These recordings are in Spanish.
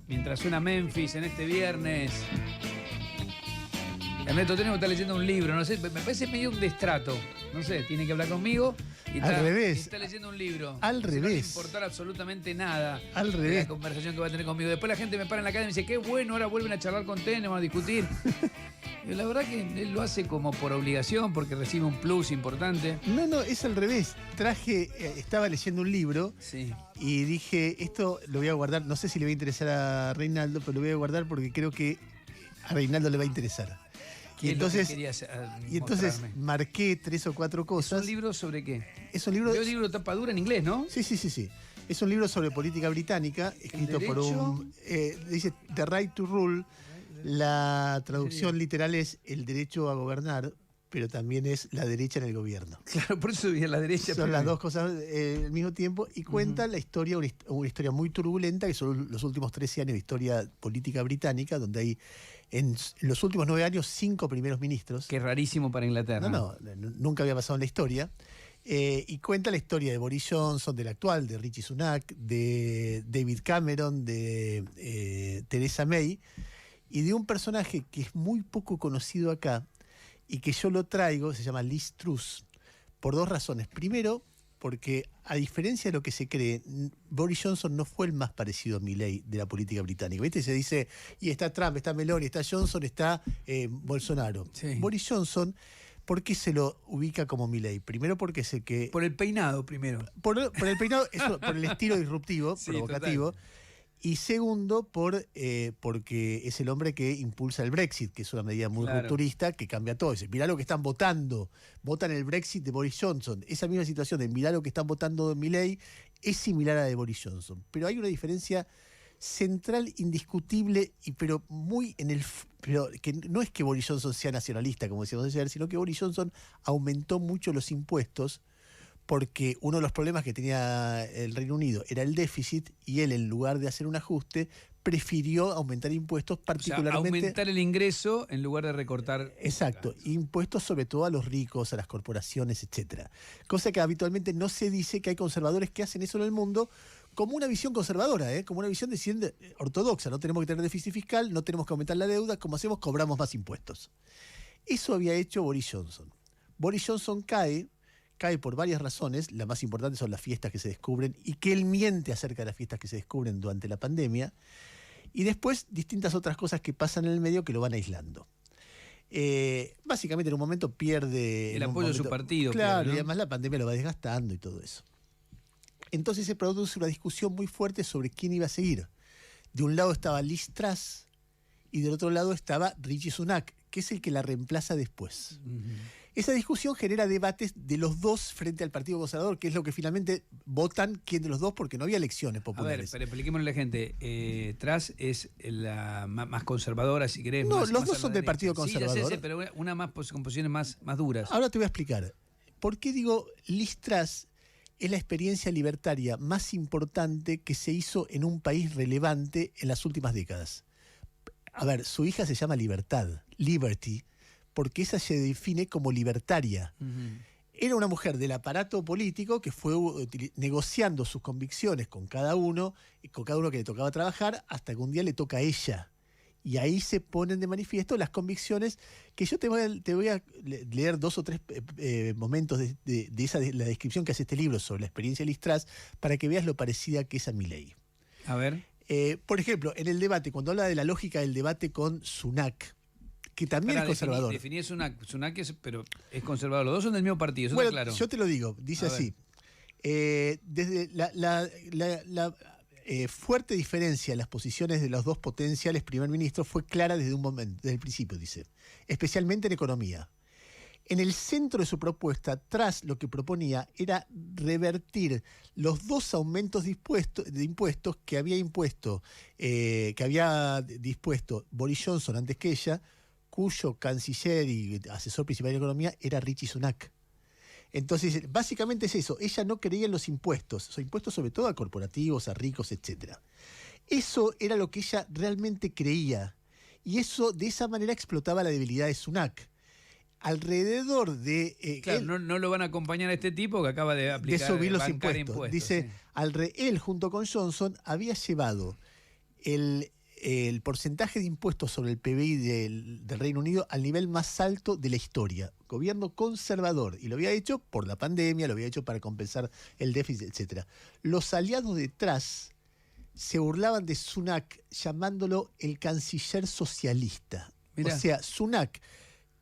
mientras suena Memphis en este viernes. Ernesto, tenemos que estar leyendo un libro, no sé, me parece medio un destrato. No sé, tiene que hablar conmigo. Y Al revés. Está leyendo un libro. Al revés. No le importar absolutamente nada. Al de revés. la conversación que va a tener conmigo. Después la gente me para en la calle y me dice, qué bueno, ahora vuelven a charlar con Tene, vamos a discutir. Y la verdad que él lo hace como por obligación, porque recibe un plus importante. No, es al revés. Estaba leyendo un libro Sí. y dije, esto lo voy a guardar, no sé si le va a interesar a Reinaldo, pero lo voy a guardar porque creo que a Reinaldo le va a interesar. ¿Qué Y es lo que entonces, querías, entonces mostrarme? marqué 3 o 4 ¿Es cosas. un libro sobre qué? Es un libro. Veo libro de tapa dura en inglés, ¿no? Sí. Es un libro sobre política británica, escrito por un. Dice The Right to Rule. La traducción literal es el derecho a gobernar, pero también es la derecha en el gobierno. Claro, por eso vi a la derecha. Son las dos cosas al mismo tiempo y cuenta la historia, una historia muy turbulenta, que son los últimos 13 años de historia política británica, donde hay en los últimos 9 años 5 primeros ministros. Que es rarísimo para Inglaterra. Nunca había pasado en la historia. Y cuenta la historia de Boris Johnson, del actual, de Rishi Sunak, de David Cameron, de Theresa May, y de un personaje que es muy poco conocido acá y que yo lo traigo, se llama Liz Truss, por 2 razones. Primero, porque a diferencia de lo que se cree, Boris Johnson no fue el más parecido a Milley de la política británica. ¿Viste? Se dice, y está Trump, está Meloni, está Johnson, está Bolsonaro. Sí. Boris Johnson, ¿por qué se lo ubica como Milley? Primero porque es el que... Por el peinado, primero. Por el peinado, eso, por el estilo disruptivo, Sí, provocativo. total. Y segundo, porque es el hombre que impulsa el Brexit, que es una medida muy rupturista que cambia todo. Dice, mirá lo que están votando, votan el Brexit de Boris Johnson. Esa misma situación de mirá lo que están votando de Milley es similar a la de Boris Johnson. Pero hay una diferencia central, indiscutible, pero muy en el... Pero que no es que Boris Johnson sea nacionalista, como decíamos ayer, sino que Boris Johnson aumentó mucho los impuestos, porque uno de los problemas que tenía el Reino Unido era el déficit, y él, en lugar de hacer un ajuste, prefirió aumentar impuestos, particularmente... O sea, aumentar el ingreso en lugar de recortar... Exacto, impuestos sobre todo a los ricos, a las corporaciones, etcétera. Cosa que habitualmente no se dice, que hay conservadores que hacen eso en el mundo como una visión conservadora, como una visión ortodoxa. No tenemos que tener déficit fiscal, no tenemos que aumentar la deuda, como hacemos, cobramos más impuestos. Eso había hecho Boris Johnson. Boris Johnson cae por varias razones. La más importante son las fiestas que se descubren y que él miente acerca de las fiestas que se descubren durante la pandemia. Y después distintas otras cosas que pasan en el medio que lo van aislando. Básicamente en un momento pierde... El apoyo de su partido. Claro, ¿no? y además la pandemia lo va desgastando y todo eso. Entonces se produce una discusión muy fuerte sobre quién iba a seguir. De un lado estaba Liz Truss y del otro lado estaba Rishi Sunak, que es el que la reemplaza después. Esa discusión genera debates de los dos frente al Partido Conservador, que es lo que finalmente votan quién de los dos, porque no había elecciones populares. A ver, pero expliquémosle a la gente. Truss es la más conservadora, si querés. No, más, los más dos a la son del derecha. Partido Conservador. Sí, ya sé, pero una más con posiciones más duras. Ahora te voy a explicar. ¿Por qué digo Liz Truss es la experiencia libertaria más importante que se hizo en un país relevante en las últimas décadas? A ver, su hija se llama Liberty, porque esa se define como libertaria. Era una mujer del aparato político que fue negociando sus convicciones con cada uno que le tocaba trabajar, hasta que un día le toca a ella. Y ahí se ponen de manifiesto las convicciones que yo te voy a leer 2 o 3 momentos de la descripción que hace este libro sobre la experiencia de Liz Truss, para que veas lo parecida que es a Milley. A ver. Por ejemplo, en el debate, cuando habla de la lógica del debate con Sunak, que también es conservador. Definí Sunak, pero es conservador. Los dos son del mismo partido, eso bueno, está claro. Yo te lo digo, dice así. Desde la fuerte diferencia en las posiciones de los dos potenciales primer ministros fue clara desde el principio, dice. Especialmente en economía. En el centro de su propuesta, Truss lo que proponía era revertir los 2 aumentos de impuestos que había dispuesto Boris Johnson antes que ella, cuyo canciller y asesor principal de economía era Rishi Sunak. Entonces, básicamente es eso. Ella no creía en los impuestos sobre todo a corporativos, a ricos, etc. Eso era lo que ella realmente creía. Y eso, de esa manera, explotaba la debilidad de Sunak. Alrededor de... claro, no lo van a acompañar a este tipo que acaba de aplicar, de subir los impuestos. Dice, sí. él junto con Johnson había llevado el porcentaje de impuestos sobre el PBI del Reino Unido al nivel más alto de la historia. Gobierno conservador. Y lo había hecho por la pandemia, lo había hecho para compensar el déficit, etc. Los aliados de Truss se burlaban de Sunak llamándolo el canciller socialista. Mirá. O sea, Sunak,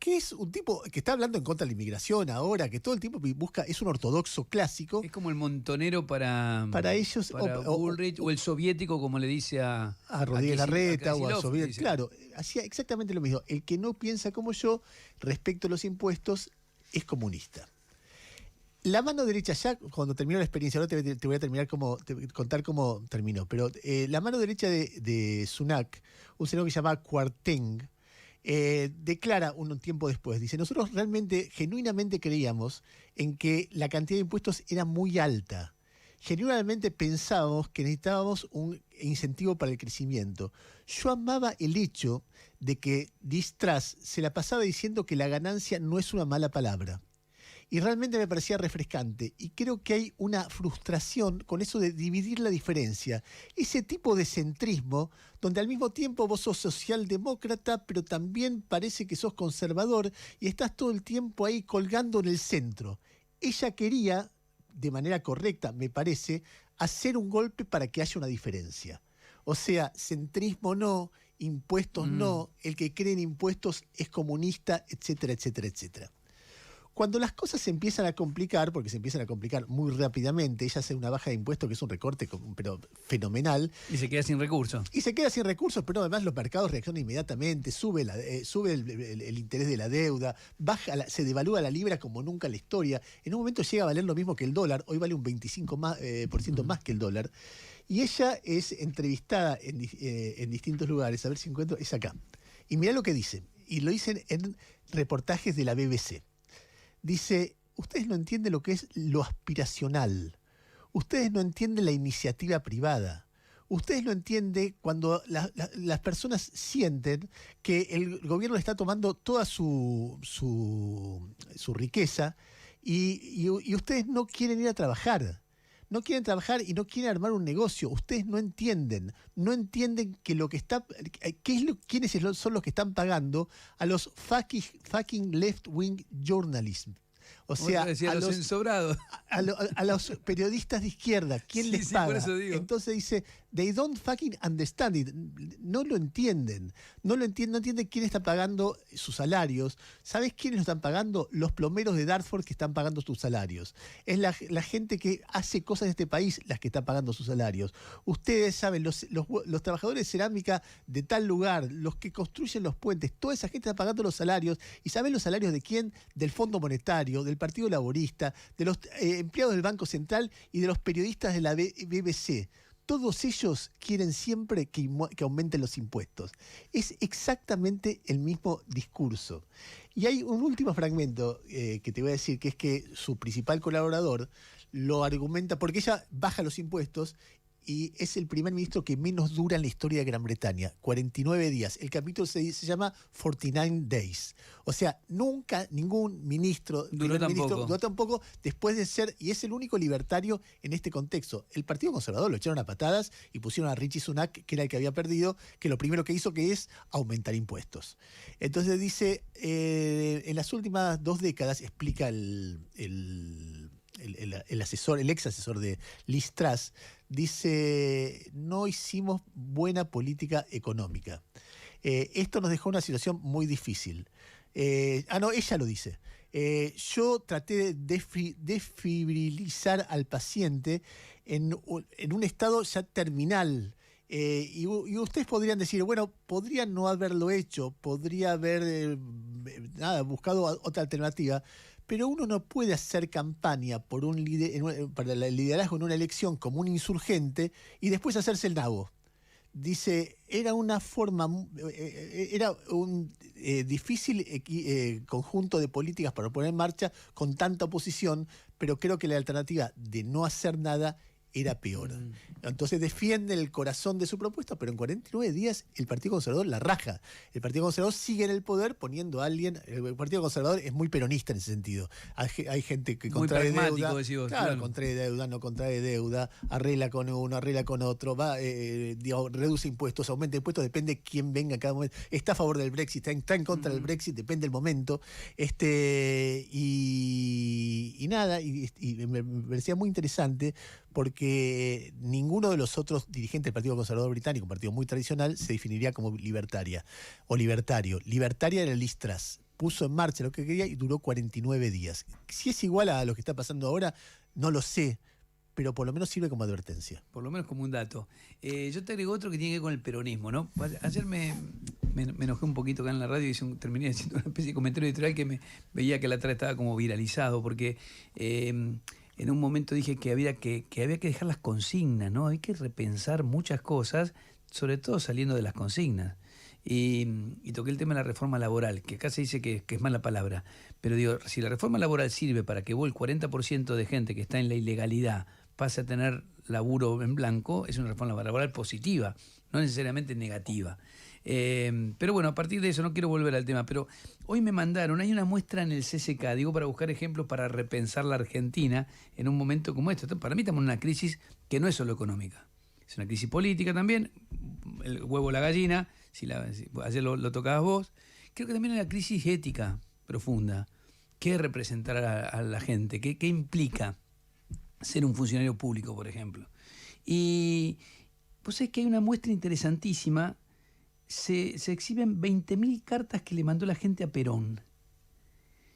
que es un tipo que está hablando en contra de la inmigración ahora, que todo el tiempo busca, es un ortodoxo clásico. Es como el montonero para ellos, para Bullrich, o el soviético, como le dice a Rodríguez Larreta o a Kisilov, Soviet. dice. Claro, hacía exactamente lo mismo. El que no piensa como yo respecto a los impuestos es comunista. La mano derecha, ya cuando terminó la experiencia, ahora te voy a contar cómo terminó, pero la mano derecha de Sunak, un señor que se llama Kwarteng, declara un tiempo después, dice, nosotros realmente, genuinamente creíamos en que la cantidad de impuestos era muy alta. Genuinamente pensábamos que necesitábamos un incentivo para el crecimiento. Yo amaba el hecho de que Liz Truss se la pasaba diciendo que la ganancia no es una mala palabra. Y realmente me parecía refrescante. Y creo que hay una frustración con eso de dividir la diferencia. Ese tipo de centrismo, donde al mismo tiempo vos sos socialdemócrata, pero también parece que sos conservador y estás todo el tiempo ahí colgando en el centro. Ella quería, de manera correcta, me parece, hacer un golpe para que haya una diferencia. O sea, centrismo no, impuestos no, el que cree en impuestos es comunista, etcétera, etcétera, etcétera. Cuando las cosas se empiezan a complicar, porque se empiezan a complicar muy rápidamente, ella hace una baja de impuestos que es un recorte pero fenomenal. Y se queda sin recursos. Y se queda sin recursos, pero además los mercados reaccionan inmediatamente, sube el interés de la deuda, se devalúa la libra como nunca en la historia. En un momento llega a valer lo mismo que el dólar, hoy vale un 25% más que el dólar. Y ella es entrevistada en distintos lugares, a ver si encuentro, es acá. Y mirá lo que dice, y lo dicen en reportajes de la BBC. Dice, ustedes no entienden lo que es lo aspiracional. Ustedes no entienden la iniciativa privada. Ustedes no entienden cuando las personas sienten que el gobierno le está tomando toda su riqueza y ustedes no quieren ir a trabajar. No quieren trabajar y no quieren armar un negocio. Ustedes no entienden que lo que está, quiénes son los que están pagando a los fucking left-wing journalism. O sea, a los ensobrados. A los periodistas de izquierda, ¿quién les paga? Por eso digo. Entonces dice, they don't fucking understand it. No lo entienden. No entienden quién está pagando sus salarios. ¿Sabes quiénes lo están pagando? Los plomeros de Dartford que están pagando sus salarios. Es la gente que hace cosas en este país las que están pagando sus salarios. Ustedes saben, los trabajadores de cerámica de tal lugar, los que construyen los puentes, toda esa gente está pagando los salarios. ¿Y saben los salarios de quién? Del Fondo Monetario, del Partido Laborista, de los empleados del Banco Central y de los periodistas de la BBC. Todos ellos quieren siempre que aumenten los impuestos. Es exactamente el mismo discurso. Y hay un último fragmento que te voy a decir, que es que su principal colaborador lo argumenta, porque ella baja los impuestos y es el primer ministro que menos dura en la historia de Gran Bretaña, 49 días. El capítulo se llama 49 Days. O sea, nunca ningún ministro duró tampoco después de ser, y es el único libertario en este contexto. El Partido Conservador lo echaron a patadas y pusieron a Rishi Sunak, que era el que había perdido, que lo primero que hizo que es aumentar impuestos. Entonces dice, en las últimas 2 décadas, explica el ex asesor de Liz Truss, dice, no hicimos buena política económica. Esto nos dejó una situación muy difícil. Ella lo dice. Yo traté de desfibrilizar al paciente en un estado ya terminal. Y ustedes podrían decir, bueno, podrían no haberlo hecho, podría haber buscado otra alternativa, pero uno no puede hacer campaña para el liderazgo en una elección como un insurgente y después hacerse el nabo. Dice, era una forma, era un difícil conjunto de políticas para poner en marcha con tanta oposición, pero creo que la alternativa de no hacer nada era peor. Entonces defienden el corazón de su propuesta, pero en 49 días el Partido Conservador la raja. El Partido Conservador sigue en el poder poniendo a alguien. El Partido Conservador es muy peronista en ese sentido. Hay gente que Muy contrae pragmático, deuda. decís vos, Claro, contrae deuda, no contrae deuda, arregla con uno, arregla con otro, reduce impuestos, aumenta impuestos, depende de quién venga en cada momento. Está a favor del Brexit, está en contra del Brexit, depende del momento. Y nada, y me parecía muy interesante porque ninguno de los otros dirigentes del Partido Conservador Británico, un partido muy tradicional, se definiría como libertaria o libertario. Libertaria era Liz Truss. Puso en marcha lo que quería y duró 49 días. Si es igual a lo que está pasando ahora, no lo sé, pero por lo menos sirve como advertencia. Por lo menos como un dato. Yo te agrego otro que tiene que ver con el peronismo, ¿no? Ayer me enojé un poquito acá en la radio y terminé haciendo una especie de comentario editorial que me veía que la otra estaba como viralizado, porque en un momento dije que había que dejar las consignas, ¿no? Hay que repensar muchas cosas, sobre todo saliendo de las consignas. Y toqué el tema de la reforma laboral, que acá se dice que es mala palabra, pero digo, si la reforma laboral sirve para que vos el 40% de gente que está en la ilegalidad pase a tener laburo en blanco, es una reforma laboral positiva, no necesariamente negativa. Pero bueno, a partir de eso no quiero volver al tema, pero hoy me mandaron, hay una muestra en el CCK, digo, para buscar ejemplos para repensar la Argentina en un momento como este. Para mí estamos en una crisis que no es solo económica, es una crisis política también, el huevo la gallina, ayer lo tocabas vos. Creo que también hay una crisis ética profunda. ¿Qué es representar a la gente? ¿Qué implica ser un funcionario público, por ejemplo? Y vos sabés que hay una muestra interesantísima. Se exhiben 20.000 cartas que le mandó la gente a Perón.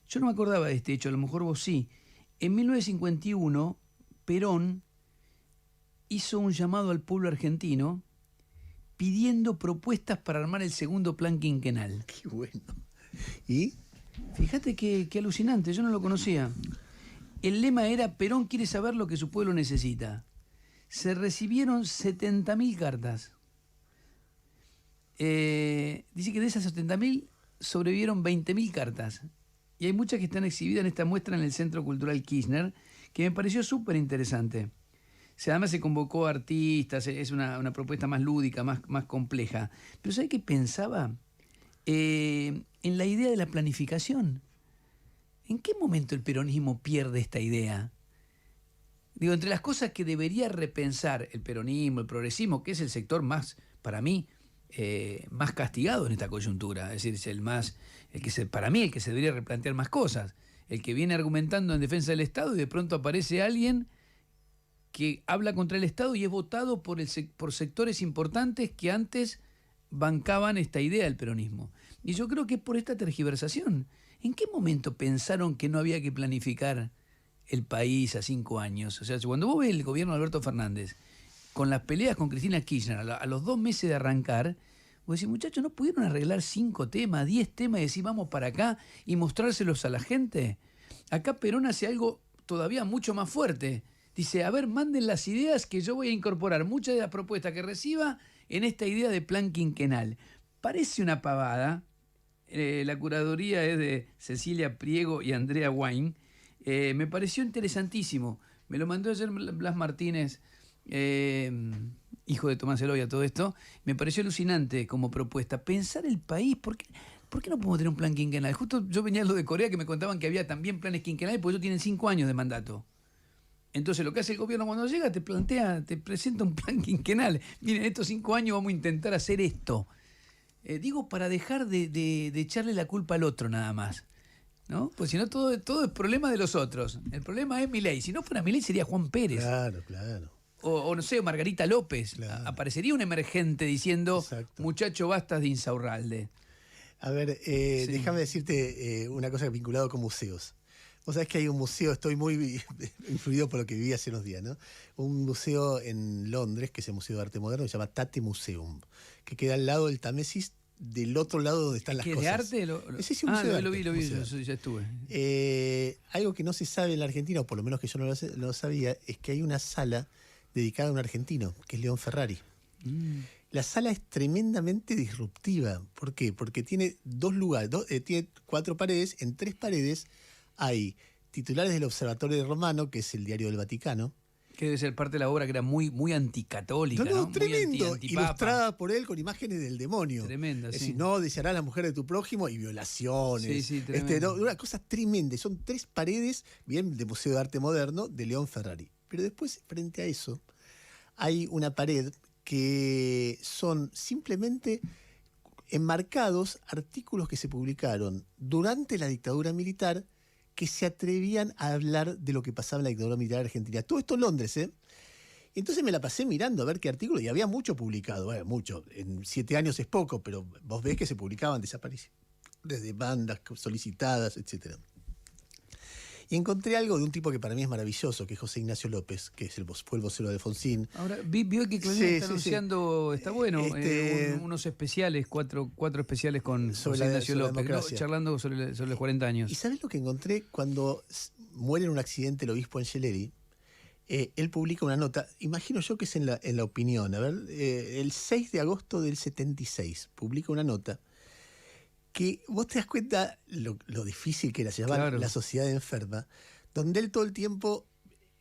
Yo no me acordaba de este hecho, a lo mejor vos sí. En 1951, Perón hizo un llamado al pueblo argentino pidiendo propuestas para armar el segundo plan quinquenal. Qué bueno. ¿Y? Fíjate qué alucinante, yo no lo conocía. El lema era: Perón quiere saber lo que su pueblo necesita. Se recibieron 70.000 cartas. Dice que de esas 70.000 sobrevivieron 20.000 cartas. Y hay muchas que están exhibidas en esta muestra en el Centro Cultural Kirchner, que me pareció súper interesante. Además se convocó a artistas, es una propuesta más lúdica, más compleja. Pero ¿sabes qué pensaba? En la idea de la planificación. ¿En qué momento el peronismo pierde esta idea? Digo, entre las cosas que debería repensar el peronismo, el progresismo, que es el sector más, para mí, más castigado en esta coyuntura, es decir, es para mí el que se debería replantear más cosas, el que viene argumentando en defensa del Estado y de pronto aparece alguien que habla contra el Estado y es votado por sectores importantes que antes bancaban esta idea del peronismo. Y yo creo que es por esta tergiversación. ¿En qué momento pensaron que no había que planificar el país a 5 años? O sea, cuando vos ves el gobierno de Alberto Fernández con las peleas con Cristina Kirchner a los 2 meses de arrancar, vos decís, muchachos, ¿no pudieron arreglar 5 temas, 10 temas y decir vamos para acá y mostrárselos a la gente? Acá Perón hace algo todavía mucho más fuerte. Dice, a ver, manden las ideas que yo voy a incorporar muchas de las propuestas que reciba en esta idea de plan quinquenal. Parece una pavada. La curaduría es de Cecilia Priego y Andrea Wine. Me pareció interesantísimo. Me lo mandó ayer Blas Martínez, hijo de Tomás Eloy, a todo esto. Me pareció alucinante como propuesta. Pensar el país, ¿por qué no podemos tener un plan quinquenal? Justo yo venía a lo de Corea, que me contaban que había también planes quinquenales, porque ellos tienen 5 años de mandato. Entonces lo que hace el gobierno cuando llega, te presenta un plan quinquenal. Miren, estos 5 años vamos a intentar hacer esto. Digo, para dejar de echarle la culpa al otro nada más, ¿no? Pues si no, todo es problema de los otros. El problema es Milei. Si no fuera Milei sería Juan Pérez. Claro, claro. O no sé, Margarita López. Claro. Aparecería un emergente diciendo, Exacto. muchacho, basta de Insaurralde. A ver, Sí. déjame decirte una cosa vinculada con museos. Vos sabés que hay un museo, estoy muy influido por lo que viví hace unos días, ¿no? Un museo en Londres, que es el Museo de Arte Moderno, que se llama Tate Museum, que queda al lado del Támesis, del otro lado donde están las ¿Qué cosas. ¿De arte? Sí, un museo de arte, lo vi, museo. yo ya estuve. Algo que no se sabe en la Argentina, o por lo menos que yo no lo sabía, es que hay una sala dedicada a un argentino, que es León Ferrari. La sala es tremendamente disruptiva. ¿Por qué? Porque tiene 2 lugares, tiene 4 paredes. En 3 paredes hay titulares del Observatorio Romano, que es el diario del Vaticano, Que debe ser parte de la obra que era muy, muy anticatólica, ¿no? Muy tremendo. antipapa. Ilustrada por él con imágenes del demonio. Tremenda, Es sí. decir, no desearás a la mujer de tu prójimo y violaciones. Sí, tremendo. Una cosa tremenda. Son 3 paredes, bien, de Museo de Arte Moderno, de León Ferrari. Pero después, frente a eso, hay una pared que son simplemente enmarcados artículos que se publicaron durante la dictadura militar que se atrevían a hablar de lo que pasaba en la dictadura militar argentina. Todo esto en Londres, ¿eh? Entonces me la pasé mirando a ver qué artículo, y había mucho publicado, mucho. En 7 años es poco, pero vos ves que se publicaban desapariciones de bandas solicitadas, etc. Y encontré algo de un tipo que para mí es maravilloso, que es José Ignacio López, que fue el vocero de Alfonsín. Ahora, vio que Clarín está anunciando, está bueno, unos especiales, cuatro especiales con José Ignacio López, ¿no? Charlando sobre los 40 años. ¿Y sabes lo que encontré? Cuando muere en un accidente el obispo Angelelli, él publica una nota, imagino yo que es en la Opinión, a ver, el 6 de agosto del 76, publica una nota que vos te das cuenta lo difícil que era llevar la sociedad enferma, donde él todo el tiempo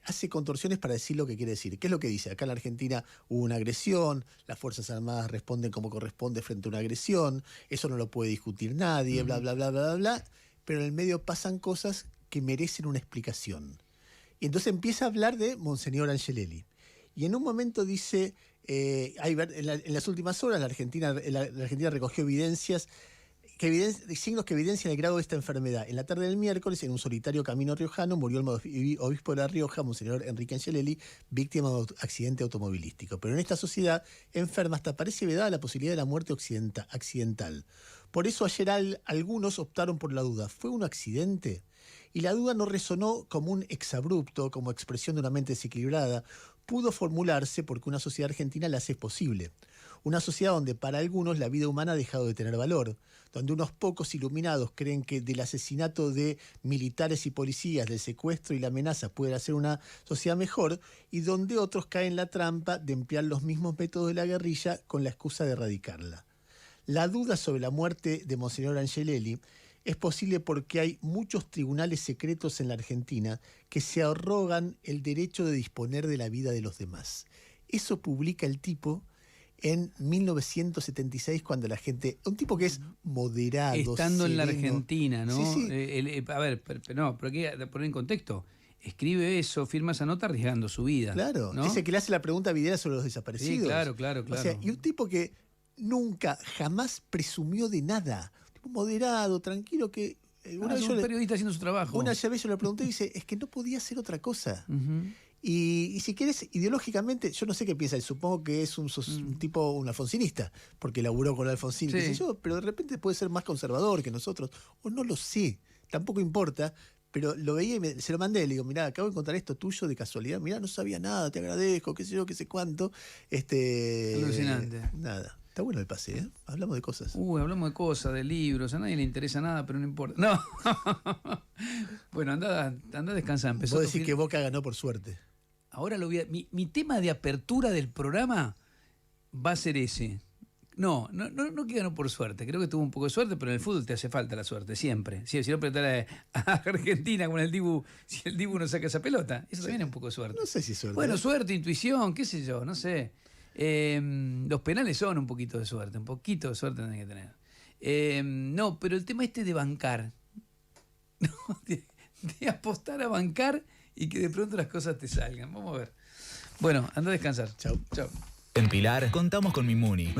hace contorsiones para decir lo que quiere decir. ¿Qué es lo que dice? Acá en la Argentina hubo una agresión, las Fuerzas Armadas responden como corresponde frente a una agresión, eso no lo puede discutir nadie, bla, bla, bla, bla, bla, bla, pero en el medio pasan cosas que merecen una explicación. Y entonces empieza a hablar de Monseñor Angelelli. Y en un momento dice, en las últimas horas la Argentina recogió signos que evidencian el grado de esta enfermedad. En la tarde del miércoles, en un solitario camino riojano, murió el obispo de La Rioja, Monseñor Enrique Angelelli, víctima de un accidente automovilístico. Pero en esta sociedad enferma hasta parece vedada la posibilidad de la muerte accidental. Por eso ayer algunos optaron por la duda. ¿Fue un accidente? Y la duda no resonó como un exabrupto, como expresión de una mente desequilibrada. Pudo formularse porque una sociedad argentina la hace posible. Una sociedad donde para algunos la vida humana ha dejado de tener valor, donde unos pocos iluminados creen que del asesinato de militares y policías, del secuestro y la amenaza puede hacer una sociedad mejor, y donde otros caen en la trampa de emplear los mismos métodos de la guerrilla con la excusa de erradicarla. La duda sobre la muerte de Monseñor Angelelli es posible porque hay muchos tribunales secretos en la Argentina que se arrogan el derecho de disponer de la vida de los demás. Eso publica el tipo en 1976, cuando la gente, un tipo que es moderado, estando sereno, en la Argentina, ¿no? Sí. A ver, pero hay que poner en contexto. Escribe eso, firma esa nota arriesgando su vida. Claro, ¿no? ese que le hace la pregunta a Videla sobre los desaparecidos. Sí, claro. O sea, y un tipo que nunca, jamás presumió de nada. Un tipo moderado, tranquilo, que Una vez un periodista haciendo su trabajo. Una vez yo le pregunté y dice, es que no podía hacer otra cosa. Uh-huh. Y si quieres, ideológicamente, yo no sé qué piensa, supongo que es un tipo, un alfonsinista, porque laburó con Alfonsín, sí, qué sé yo, pero de repente puede ser más conservador que nosotros, o no lo sé, tampoco importa, pero lo veía y se lo mandé, le digo, mirá, acabo de encontrar esto tuyo de casualidad, mirá, no sabía nada, te agradezco, qué sé yo, qué sé cuánto. Alucinante. Nada. Está bueno el pase, ¿eh? Hablamos de cosas. Hablamos de cosas, de libros, a nadie le interesa nada, pero no importa. No. Bueno, anda a descansar. Vos decís que Boca ganó por suerte. Ahora mi tema de apertura del programa va a ser ese. No que ganó por suerte. Creo que tuvo un poco de suerte, pero en el fútbol te hace falta la suerte, siempre. Si no preguntar a Argentina con el Dibu, si el Dibu no saca esa pelota, eso también es un poco de suerte. No sé si suerte. Bueno, suerte, intuición, qué sé yo, no sé. Los penales son un poquito de suerte tenés que tener. No, pero el tema de bancar, de apostar a bancar y que de pronto las cosas te salgan. Vamos a ver. Bueno, anda a descansar. Chau. En Pilar contamos con Mimuni.